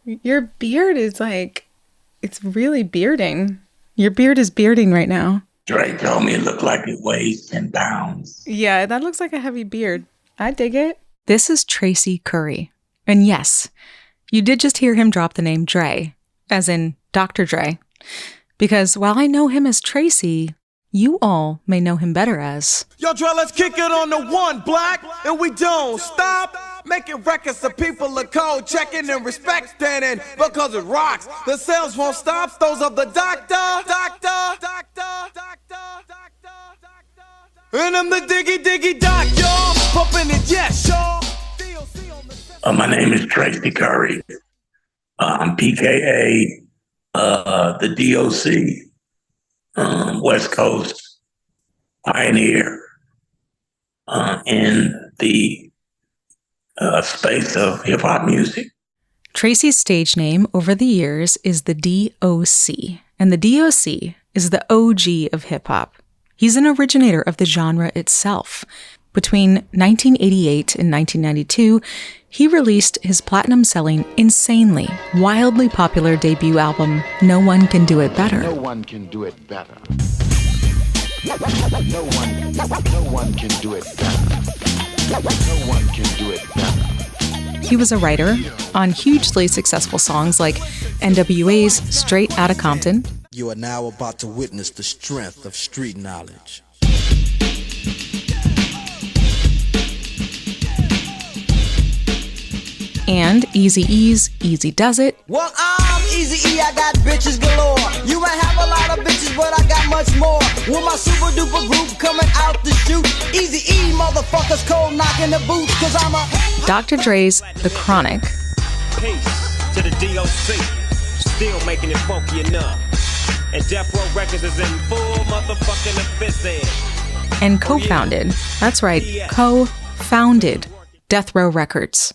Your beard is like, it's really bearding. Your beard is bearding right now. Dre told me it looked like it weighs 10 pounds. Yeah, that looks like a heavy beard. I dig it. This is Tracy Curry. And yes, you did just hear him drop the name Dre, as in Dr. Dre. Because while I know him as Tracy, you all may know him better as... Yo, Dre, let's kick it on the one, black, and we don't stop. Making records so people are cold, checking and respecting it because it rocks. The sales won't stop, those of the doctor. And I'm the diggy doc, y'all. Pumping it, yes, y'all. My name is Tracy Curry. I'm PKA, the D.O.C, West Coast pioneer in the space of hip-hop music. Tracy's stage name over the years is the D.O.C, and the D.O.C is the OG of hip-hop. He's an originator of the genre itself. Between 1988 and 1992, he released his platinum-selling, insanely, wildly popular debut album, No One Can Do It Better. No one can do it better. No one can do it better. No one can do it better. He was a writer on hugely successful songs like NWA's Straight Outta Compton. You are now about to witness the strength of street knowledge. And Eazy-E's Easy Does It. Well, I'm Eazy-E, I got bitches galore. You might have a lot of bitches, but I got much more. With my super duper group coming out to shoot. Eazy-E, motherfuckers cold knocking the boots, cause I'm a... Dr. Dre's The Chronic. Peace to the D.O.C. Still making it funky enough. And Death Row Records is in full motherfucking effect. And co-founded, that's right, co-founded Death Row Records.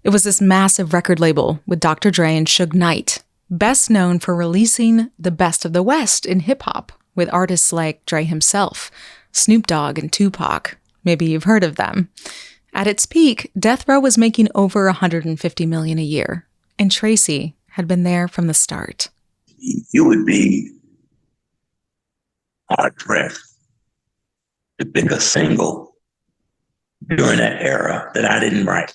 It was this massive record label with Dr. Dre and Suge Knight, best known for releasing the best of the West in hip-hop with artists like Dre himself, Snoop Dogg, and Tupac. Maybe you've heard of them. At its peak, Death Row was making over $150 million a year, and Tracy had been there from the start. You would be hard-pressed to pick a single during that era that I didn't write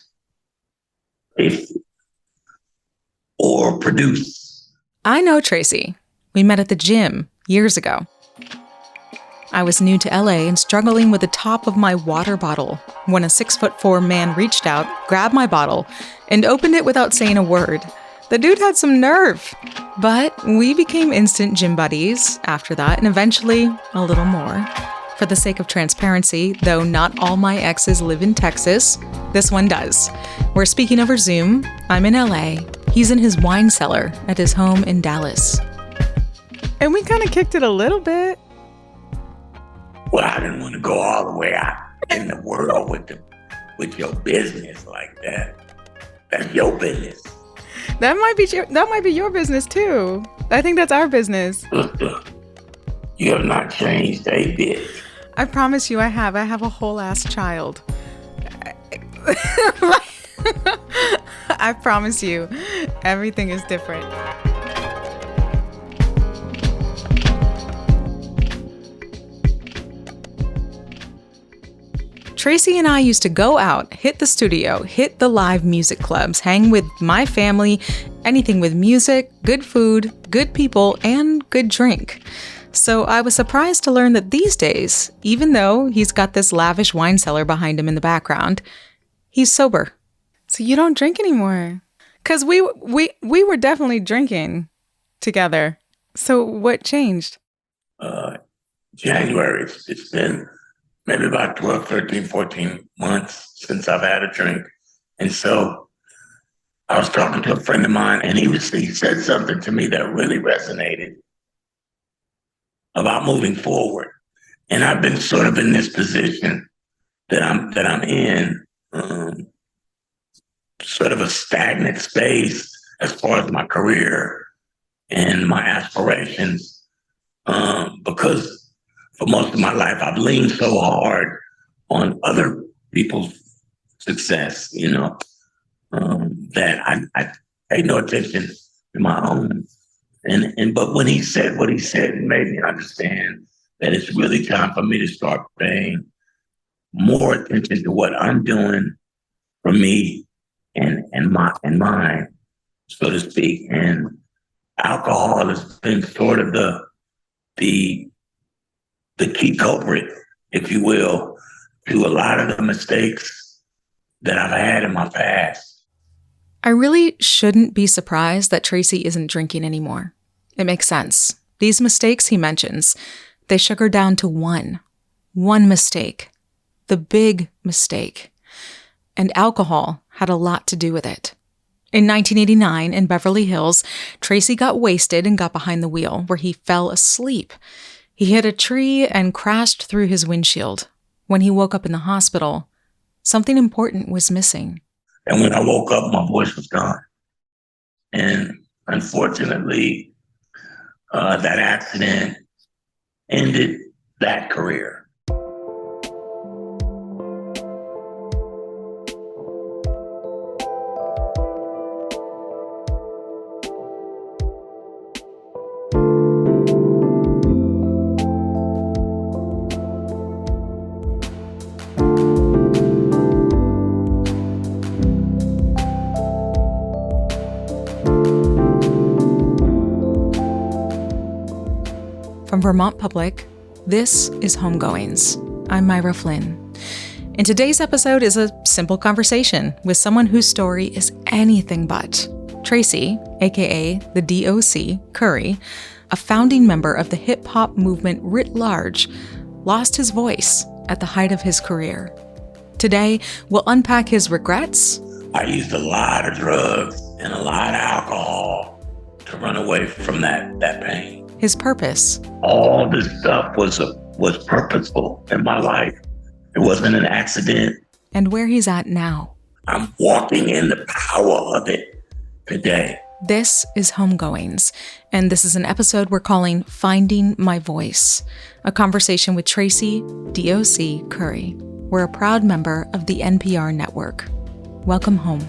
or produce. I know Tracy. We met at the gym years ago. I was new to LA and struggling with the top of my water bottle when a 6'4" man reached out, grabbed my bottle, and opened it without saying a word. The dude had some nerve. But we became instant gym buddies after that, and eventually a little more. For the sake of transparency, though not all my exes live in Texas, this one does. We're speaking over Zoom. I'm in LA. He's in his wine cellar at his home in Dallas. And we kind of kicked it a little bit. Well, I didn't want to go all the way out in the world with your business like that. That's your business. That might be your business too. I think that's our business. You have not changed a bit. I promise you I have. I have a whole ass child. I promise you, everything is different. Tracy and I used to go out, hit the studio, hit the live music clubs, hang with my family, anything with music, good food, good people, and good drink. So I was surprised to learn that these days, even though he's got this lavish wine cellar behind him in the background, he's sober. So you don't drink anymore. Because we were definitely drinking together. So what changed? January. It's been maybe about 12, 13, 14 months since I've had a drink. And so I was talking to a friend of mine, and he said something to me that really resonated about moving forward. And I've been sort of in this position that I'm in, sort of a stagnant space as far as my career and my aspirations, because for most of my life, I've leaned so hard on other people's success, that paid no attention to my own. But when he said what he said, it made me understand that it's really time for me to start paying more attention to what I'm doing for me and mine, so to speak. And alcohol has been sort of the key culprit, if you will, to a lot of the mistakes that I've had in my past. I really shouldn't be surprised that Tracy isn't drinking anymore. It makes sense. These mistakes he mentions, they shook her down to one mistake, the big mistake. And alcohol had a lot to do with it. In 1989, in Beverly Hills, Tracy got wasted and got behind the wheel, where he fell asleep. He hit a tree and crashed through his windshield. When he woke up in the hospital, something important was missing. And when I woke up, my voice was gone. And unfortunately, that accident ended that career. From Vermont Public, this is Homegoings. I'm Myra Flynn. And today's episode is a simple conversation with someone whose story is anything but. Tracy, aka the D.O.C Curry, a founding member of the hip-hop movement writ large, lost his voice at the height of his career. Today, we'll unpack his regrets. I used a lot of drugs and a lot of alcohol to run away from that pain. His purpose. All this stuff was purposeful in my life. It wasn't an accident. And where he's at now. I'm walking in the power of it today. This is Homegoings, and this is an episode we're calling Finding My Voice, a conversation with Tracy D.O.C Curry. We're a proud member of the NPR network. Welcome home.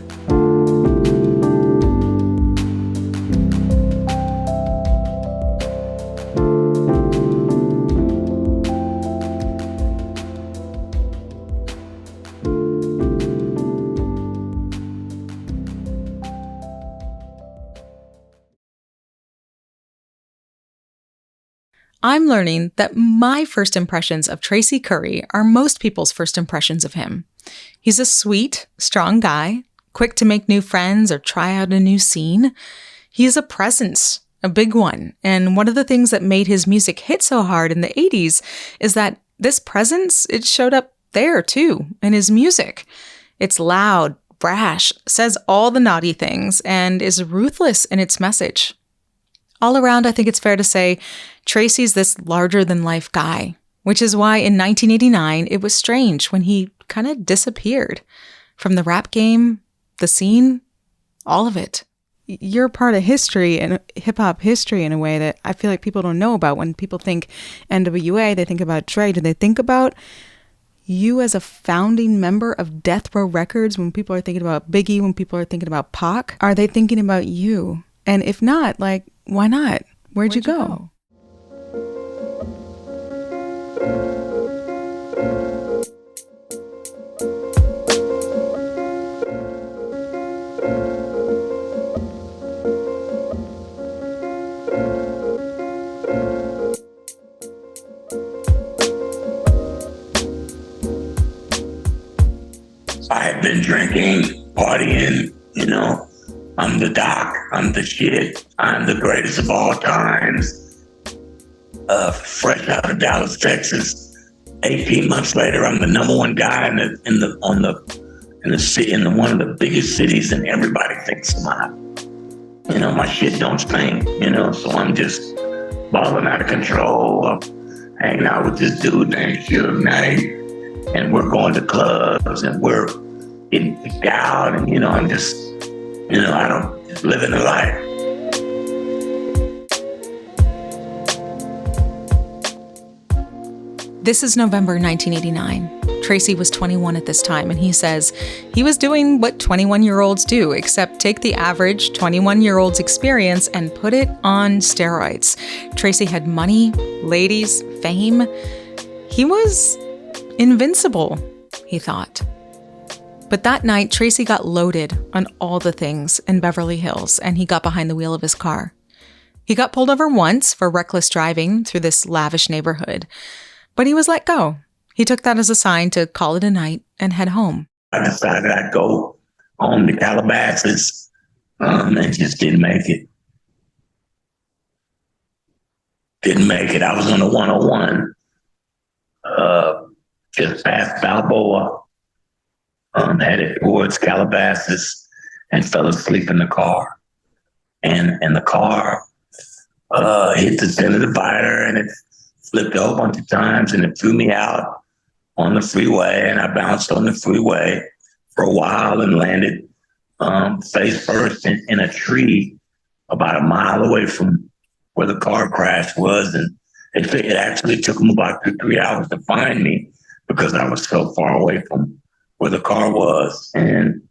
I'm learning that my first impressions of Tracy Curry are most people's first impressions of him. He's a sweet, strong guy, quick to make new friends or try out a new scene. He is a presence, a big one. And one of the things that made his music hit so hard in the 80s is that this presence, it showed up there too, in his music. It's loud, brash, says all the naughty things, and is ruthless in its message. All around, I think it's fair to say, Tracy's this larger-than-life guy, which is why in 1989, it was strange when he kind of disappeared. From the rap game, the scene, all of it. You're part of history and hip-hop history in a way that I feel like people don't know about. When people think NWA, they think about Dre. Do they think about you as a founding member of Death Row Records when people are thinking about Biggie, when people are thinking about Pac? Are they thinking about you? And if not, like, why not? Where'd you go? I have been drinking, partying, I'm the doc, I'm the shit, I'm the greatest of all times. Fresh out of Dallas, Texas. 18 months later, I'm the number one guy in one of the biggest cities, and everybody thinks my shit don't stink, so I'm just balling out of control. I'm hanging out with this dude named Suge Knight, and we're going to clubs, and we're getting picked out, and I'm just, I don't just living the life. This is November 1989. Tracy was 21 at this time, and he says he was doing what 21-year-olds do, except take the average 21-year-old's experience and put it on steroids. Tracy had money, ladies, fame. He was invincible, he thought. But that night, Tracy got loaded on all the things in Beverly Hills, and he got behind the wheel of his car. He got pulled over once for reckless driving through this lavish neighborhood, but he was let go. He took that as a sign to call it a night and head home. I decided I'd go home to Calabasas and just didn't make it. Didn't make it. I was on the 101, just past Balboa, headed towards Calabasas, and fell asleep in the car. And the car hit the center divider, and it flipped a whole bunch of times, and it threw me out on the freeway, and I bounced on the freeway for a while and landed face first in a tree about a mile away from where the car crash was. And it actually took them about 2-3 hours to find me because I was so far away from where the car was. And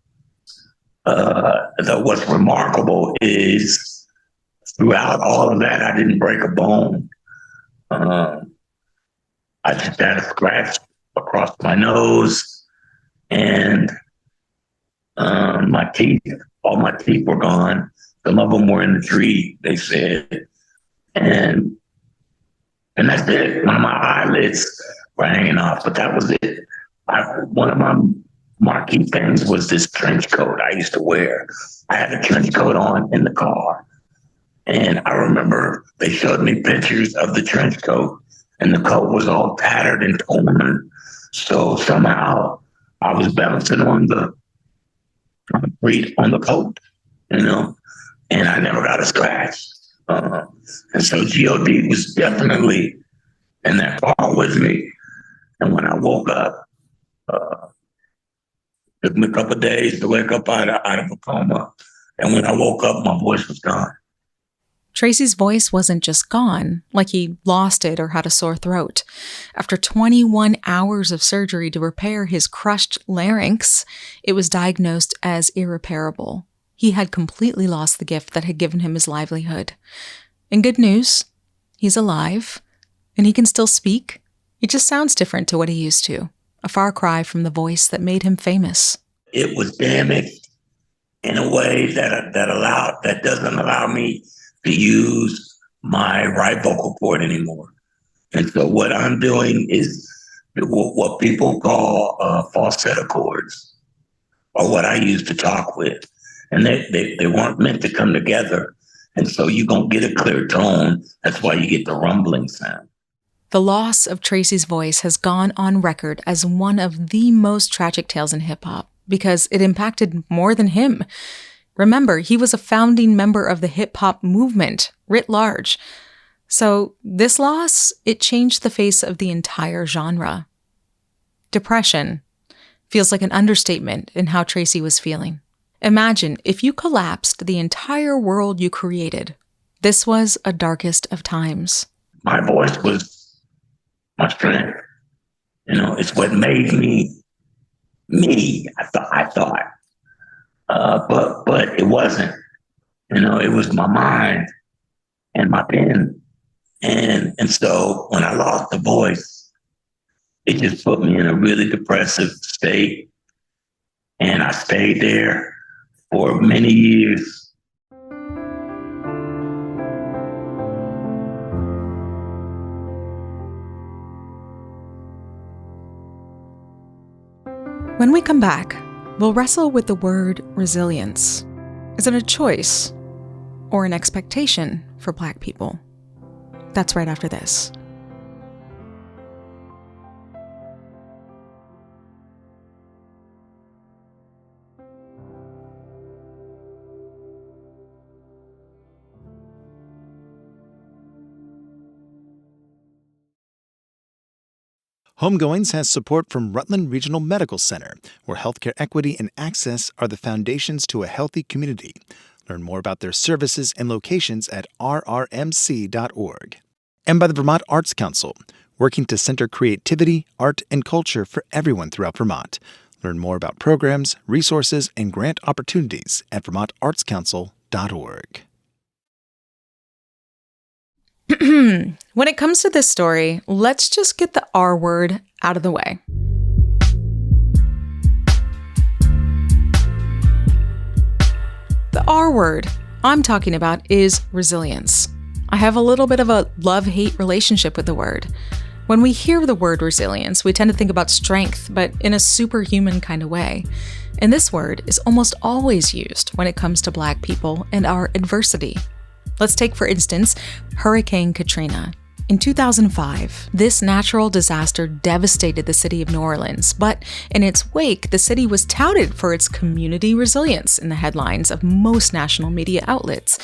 what's remarkable is throughout all of that, I didn't break a bone. I just had a scratch across my nose, and my teeth, all my teeth were gone. Some of them were in the tree, they said. And that's it. One of my eyelids were hanging off, but that was it. One of my marquee things was this trench coat I used to wear. I had a trench coat on in the car. And I remember they showed me pictures of the trench coat, and the coat was all tattered and torn. So somehow I was bouncing on the concrete on the coat, and I never got a scratch. And so G.O.D. was definitely in that car with me. And when I woke up, it took me a couple of days to wake up out of a coma. And when I woke up, my voice was gone. Tracy's voice wasn't just gone, like he lost it or had a sore throat. After 21 hours of surgery to repair his crushed larynx, it was diagnosed as irreparable. He had completely lost the gift that had given him his livelihood. And good news, he's alive, and he can still speak. It just sounds different to what he used to, a far cry from the voice that made him famous. It was damaged in a way that doesn't allow me to use my right vocal cord anymore. And so what I'm doing is what people call falsetto chords, or what I used to talk with. And they weren't meant to come together. And so you don't get a clear tone. That's why you get the rumbling sound. The loss of Tracy's voice has gone on record as one of the most tragic tales in hip-hop because it impacted more than him. Remember, he was a founding member of the hip-hop movement, writ large. So this loss, it changed the face of the entire genre. Depression feels like an understatement in how Tracy was feeling. Imagine if you collapsed the entire world you created. This was a darkest of times. My voice was my strength. It's what made me, I thought. But it wasn't. It was my mind and my pen. And so when I lost the voice, it just put me in a really depressive state. And I stayed there for many years. When we come back, we'll wrestle with the word resilience. Is it a choice or an expectation for Black people? That's right after this. Homegoings has support from Rutland Regional Medical Center, where healthcare equity and access are the foundations to a healthy community. Learn more about their services and locations at rrmc.org. And by the Vermont Arts Council, working to center creativity, art, and culture for everyone throughout Vermont. Learn more about programs, resources, and grant opportunities at vermontartscouncil.org. When it comes to this story, let's just get the R word out of the way. The R word I'm talking about is resilience. I have a little bit of a love-hate relationship with the word. When we hear the word resilience, we tend to think about strength, but in a superhuman kind of way. And this word is almost always used when it comes to Black people and our adversity. Let's take, for instance, Hurricane Katrina. In 2005, this natural disaster devastated the city of New Orleans, but in its wake, the city was touted for its community resilience in the headlines of most national media outlets,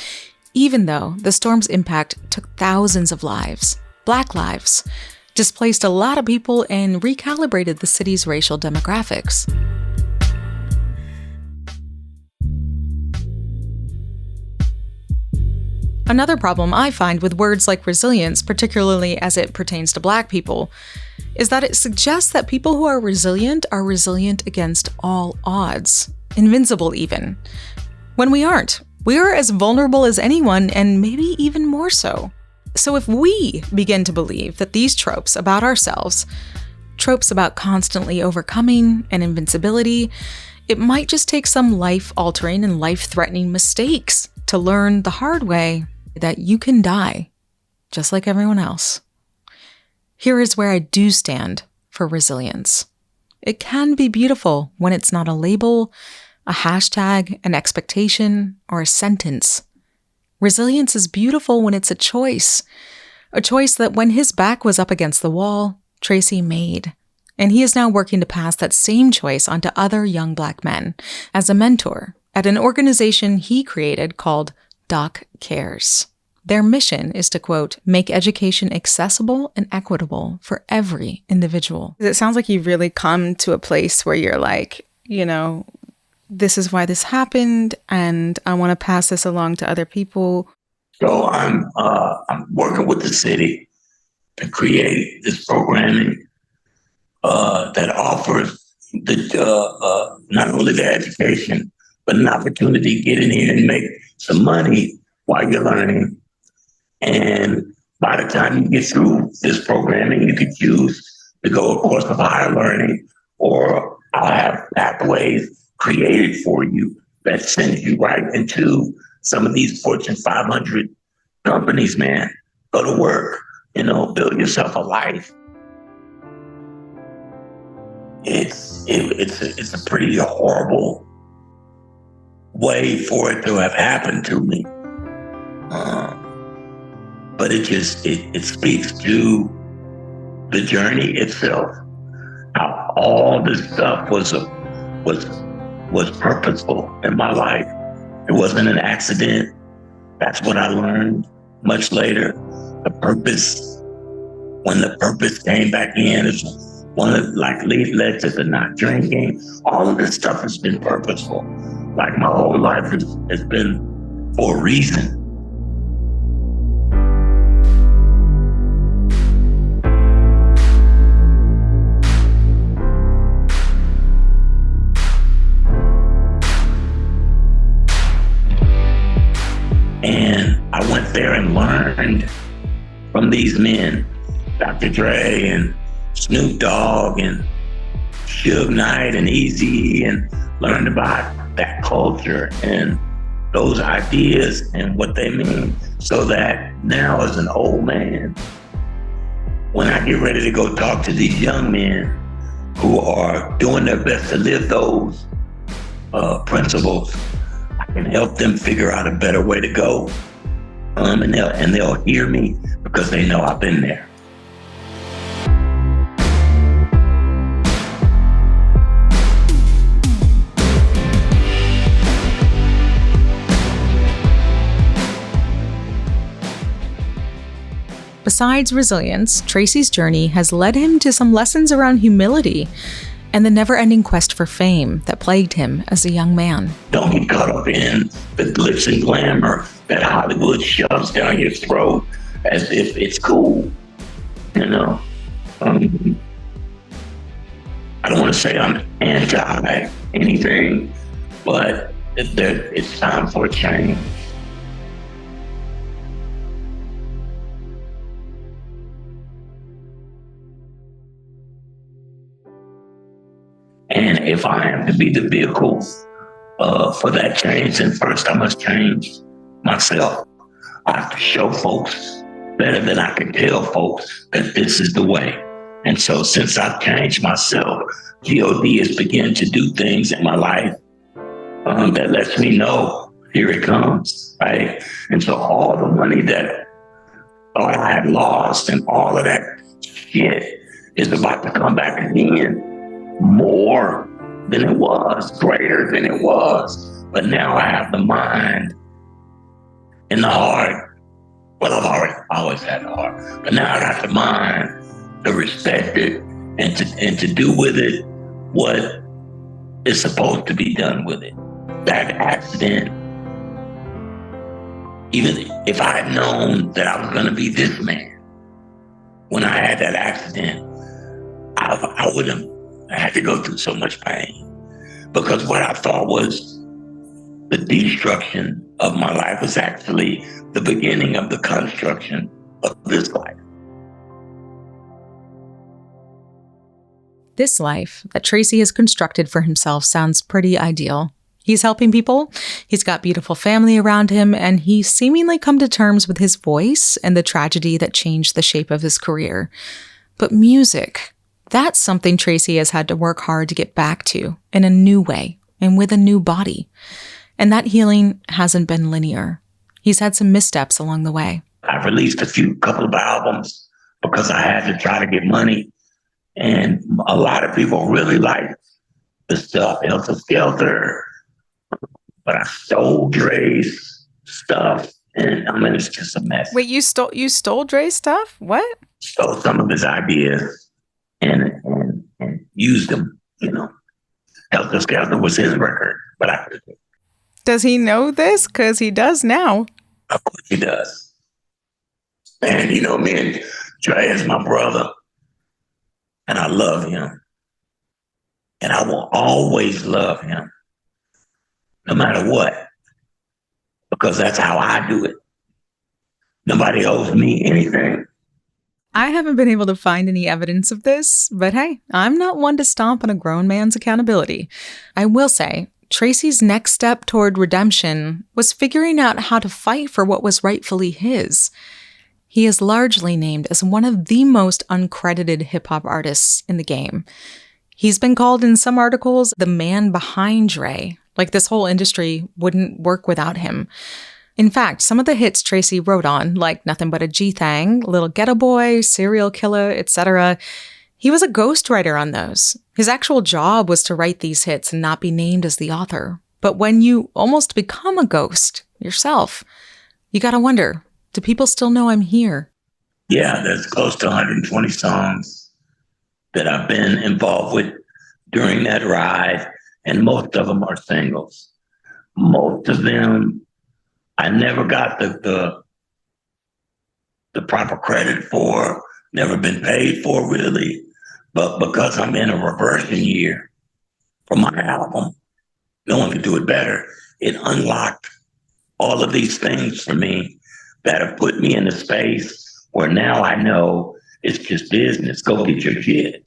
even though the storm's impact took thousands of lives, Black lives, displaced a lot of people, and recalibrated the city's racial demographics. Another problem I find with words like resilience, particularly as it pertains to Black people, is that it suggests that people who are resilient against all odds, invincible even, when we aren't. We are as vulnerable as anyone, and maybe even more so. So if we begin to believe that these tropes about ourselves, tropes about constantly overcoming and invincibility, it might just take some life-altering and life-threatening mistakes to learn the hard way that you can die, just like everyone else. Here is where I do stand for resilience. It can be beautiful when it's not a label, a hashtag, an expectation, or a sentence. Resilience is beautiful when it's a choice that when his back was up against the wall, Tracy made. And he is now working to pass that same choice onto other young Black men as a mentor at an organization he created called D.O.C Cares. Their mission is to, quote, make education accessible and equitable for every individual. It sounds like you've really come to a place where you're like, this is why this happened, and I want to pass this along to other people. So I'm working with the city to create this programming that offers not only the education, but an opportunity to get in here and make some money while you're learning. And by the time you get through this programming, you could choose to go a course of higher learning, or I'll have pathways created for you that sends you right into some of these Fortune 500 companies, man. Go to work, build yourself a life. It's a pretty horrible way for it to have happened to me. But it speaks to the journey itself, how all this stuff was purposeful in my life. It wasn't an accident. That's what I learned much later. The purpose, when the purpose came back in, is one that led to the not drinking. All of this stuff has been purposeful. Like my whole life has been for a reason. And I went there and learned from these men, Dr. Dre and Snoop Dogg and Suge Knight and Eazy, and learned about that culture and those ideas and what they mean, so that now as an old man, when I get ready to go talk to these young men who are doing their best to live those principles, I can help them figure out a better way to go. And they'll hear me because they know I've been there. Besides resilience, Tracy's journey has led him to some lessons around humility and the never-ending quest for fame that plagued him as a young man. Don't get caught up in the glitz and glamour that Hollywood shoves down your throat as if it's cool. I don't want to say I'm anti anything, but it's time for a change. And if I am to be the vehicle for that change, then first I must change myself. I have to show folks better than I can tell folks that this is the way. And so since I've changed myself, G.O.D. has begun to do things in my life that lets me know, here it comes, right? And so all the money that I had lost and all of that shit is about to come back again, more than it was, greater than it was. But now I have the mind and the heart. Well, I've always had the heart, but now I got the mind to respect it and to do with it what is supposed to be done with it. That accident, even if I had known that I was going to be this man when I had that accident, I wouldn't have had to go through so much pain, because what I thought was the destruction of my life was actually the beginning of the construction of this life. This life that Tracy has constructed for himself sounds pretty ideal. He's helping people, he's got beautiful family around him, and he's seemingly come to terms with his voice and the tragedy that changed the shape of his career. But music, that's something Tracy has had to work hard to get back to in a new way and with a new body. And that healing hasn't been linear. He's had some missteps along the way. I released couple of albums because I had to try to get money. And a lot of people really liked the stuff, Helter Skelter. But I stole Dre's stuff, and I mean, it's just a mess. Wait, you stole Dre's stuff? What? Stole some of his ideas and used them, you know. Helter Skelter was his record, but I took it. Does he know this? Because he does now. Of course he does. And, you know, me and Dre is my brother, and I love him. And I will always love him, no matter what, because that's how I do it. Nobody owes me anything. I haven't been able to find any evidence of this, but hey, I'm not one to stomp on a grown man's accountability. I will say, Tracy's next step toward redemption was figuring out how to fight for what was rightfully his. He is largely named as one of the most uncredited hip-hop artists in the game. He's been called in some articles the man behind Dre, like this whole industry wouldn't work without him. In fact, some of the hits Tracy wrote on, like Nothing But a G-Thang, Little Ghetto Boy, Serial Killer, etc., he was a ghostwriter on those. His actual job was to write these hits and not be named as the author. But when you almost become a ghost yourself, you gotta wonder, do people still know I'm here? Yeah, there's close to 120 songs that I've been involved with during that ride, and most of them are singles. Most of them, I never got the proper credit for, never been paid for really, but because I'm in a reversion year for my album, no one could do it better. It unlocked all of these things for me that have put me in a space where now I know it's just business. Go get your shit.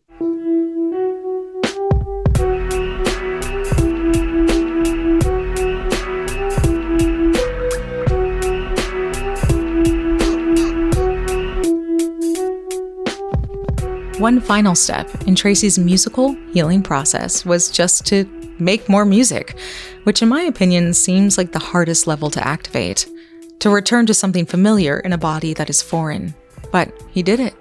One final step in Tracy's musical healing process was just to make more music, which in my opinion seems like the hardest level to activate. To return to something familiar in a body that is foreign. But he did it.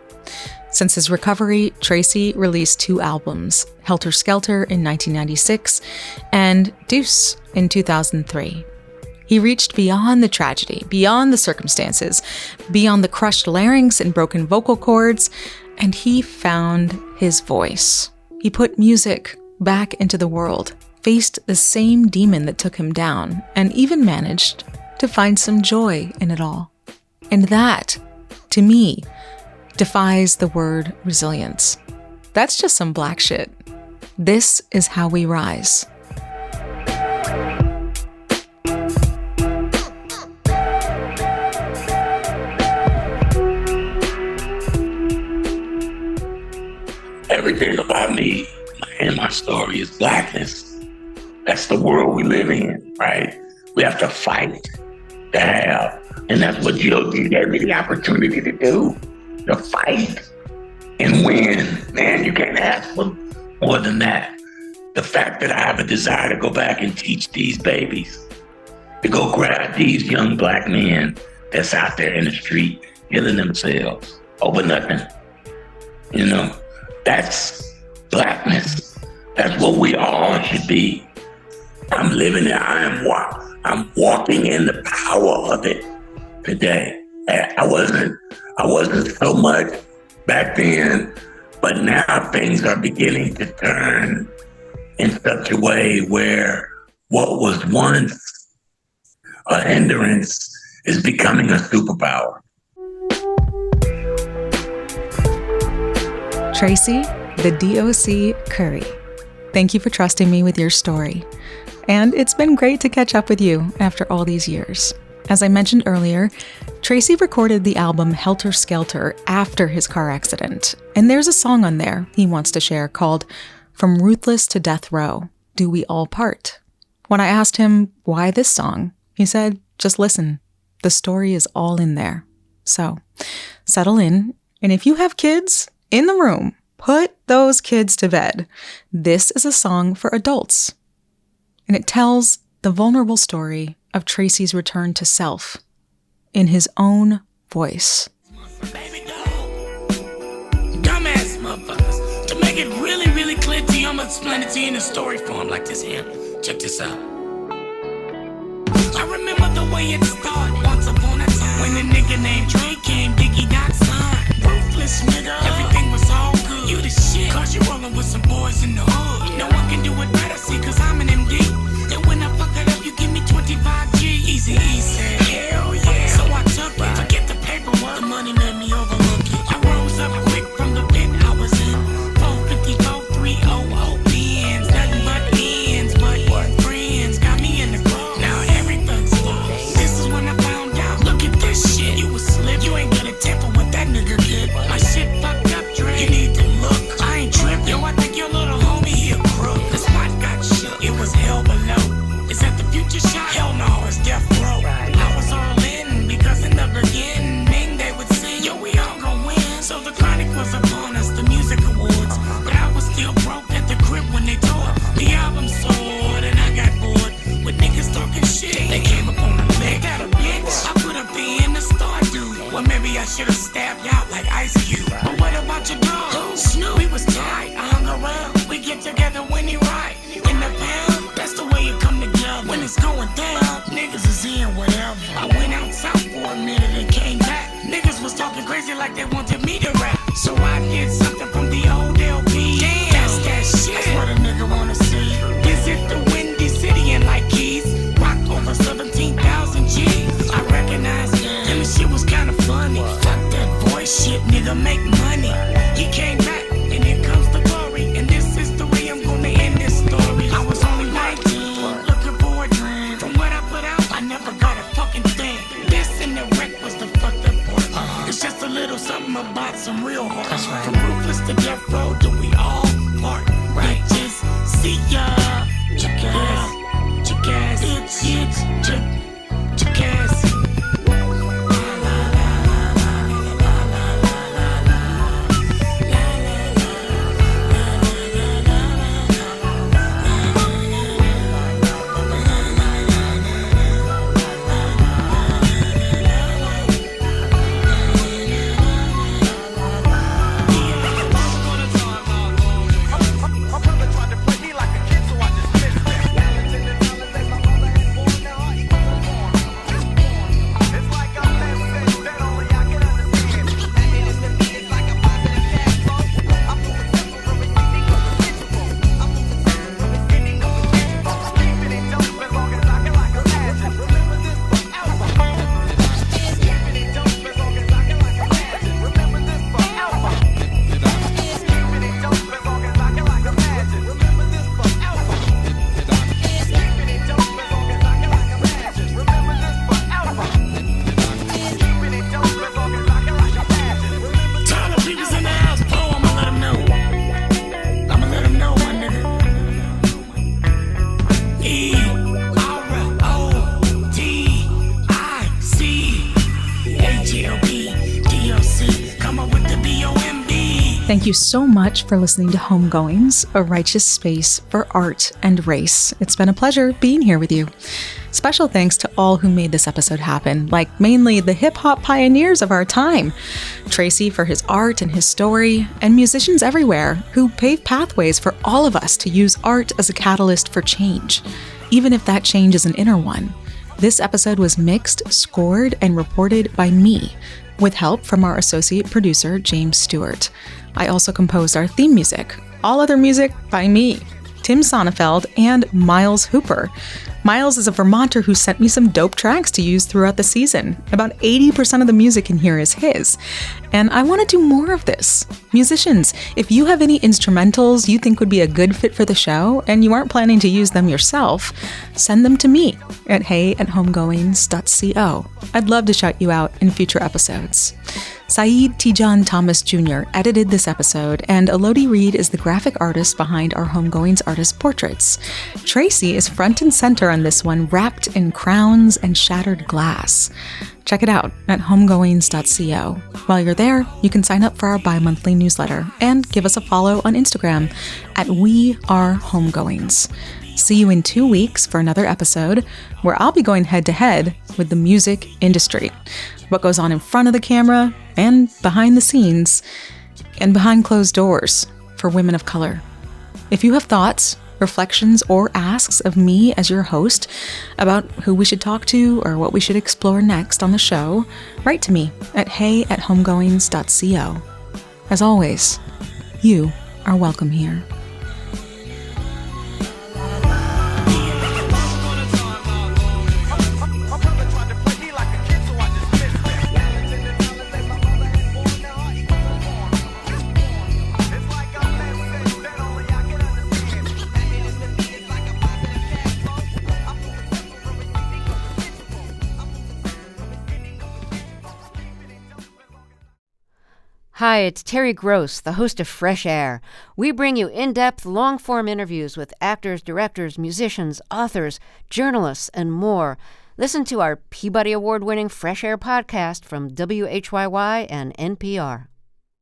Since his recovery, Tracy released 2 albums, Helter Skelter in 1996 and Deuce in 2003. He reached beyond the tragedy, beyond the circumstances, beyond the crushed larynx and broken vocal cords, and he found his voice. He put music back into the world, faced the same demon that took him down, and even managed to find some joy in it all. And that, to me, defies the word resilience. That's just some black shit. This is how we rise. Everything about me and my story is blackness. That's the world we live in, right? We have to fight to have. And that's what GOG gave me the opportunity to do, to fight and win. Man, you can't ask for more than that. The fact that I have a desire to go back and teach these babies, to go grab these young black men that's out there in the street killing themselves over nothing. You know, that's blackness. That's what we all should be. I'm living it. I'm walking in the power of it today. I wasn't so much back then, but now things are beginning to turn in such a way where what was once a hindrance is becoming a superpower. Tracy The D.O.C Curry, thank you for trusting me with your story. And it's been great to catch up with you after all these years. As I mentioned earlier, Tracy recorded the album Helter Skelter after his car accident. And there's a song on there he wants to share called From Ruthless to Death Row, Do We All Part? When I asked him why this song, he said, just listen. The story is all in there. So settle in. And if you have kids in the room, put those kids to bed. This is a song for adults. And it tells the vulnerable story of Tracy's return to self in his own voice. Baby dog, dumbass motherfuckers. To make it really, really clear to you, I'm gonna explain it to you in a story form like this here. Check this out. I remember the way it started once upon a time when a nigga named Dre came, Diggy Doc signed. Ruthless nigga, everything was all good. You the shit, cause you rollin' with some boys in the hood. No one can do it better, see, cause I'm an MD. And when I fuck it up, you give me 25 G. Easy, said, hell yeah. So I took it, forget the paperwork. The money made me overlook it. I rose up quick from the pit I was in. 454, 300 Benz. Nothing but ends, but friends got me in the club. Now everything's lost. This is when I found out. Look at this shit. You was slip. You ain't gonna temper what that nigga did. My shit fucked up, Dre. You need to look. I ain't tripping. Yo, I think your little homie here crook. The spot got shook. It was hell below. Is that the future shot? Hell no, it's death row. I was all in because in the beginning they would sing, yo, we all gon' win. So the chronic was upon us, the music awards. But I was still broke at the crib when they tore the album sold, and I got bored with niggas talking shit. They came up on the leg, got a bitch. I put up in the star dude. Well, maybe I should've stabbed out like Ice Cube. But what about your dog? Snoop, we was tight. I hung around. We get together when he right. In the pound, that's the way it come together. When it's going down, niggas is in whatever. I went out south for a minute and came back. Niggas was talking crazy like they wanted me to rap. So I did something from the old LP. Damn, that's that shit. That's what a nigga wanna see. Visit the Windy City and like keys. Rocked over 17,000 G's. I recognized them and the shit was kinda funny. Fuck that voice shit, nigga. Thank you so much for listening to Homegoings, a righteous space for art and race. It's been a pleasure being here with you. Special thanks to all who made this episode happen, like mainly the hip-hop pioneers of our time, Tracy for his art and his story, and musicians everywhere who pave pathways for all of us to use art as a catalyst for change, even if that change is an inner one. This episode was mixed, scored, and reported by me, with help from our associate producer, James Stewart. I also composed our theme music. All other music by me, Tim Sonnefeld, and Miles Hooper. Miles is a Vermonter who sent me some dope tracks to use throughout the season. About 80% of the music in here is his. And I want to do more of this. Musicians, if you have any instrumentals you think would be a good fit for the show and you aren't planning to use them yourself, send them to me at hey@homegoings.co. I'd love to shout you out in future episodes. Saeed Tijan Thomas Jr. edited this episode, and Elodie Reed is the graphic artist behind our Homegoings artist portraits. Tracy is front and center on this one, wrapped in crowns and shattered glass. Check it out at homegoings.co. While you're there, you can sign up for our bi-monthly newsletter and give us a follow on Instagram at WeAreHomegoings. See you in 2 weeks for another episode where I'll be going head-to-head with the music industry. What goes on in front of the camera and behind the scenes and behind closed doors for women of color. If you have thoughts, reflections, or asks of me as your host about who we should talk to or what we should explore next on the show, write to me at hey@homegoings.co. As always, you are welcome here. Hi, it's Terry Gross, the host of Fresh Air. We bring you in-depth, long-form interviews with actors, directors, musicians, authors, journalists, and more. Listen to our Peabody Award-winning Fresh Air podcast from WHYY and NPR.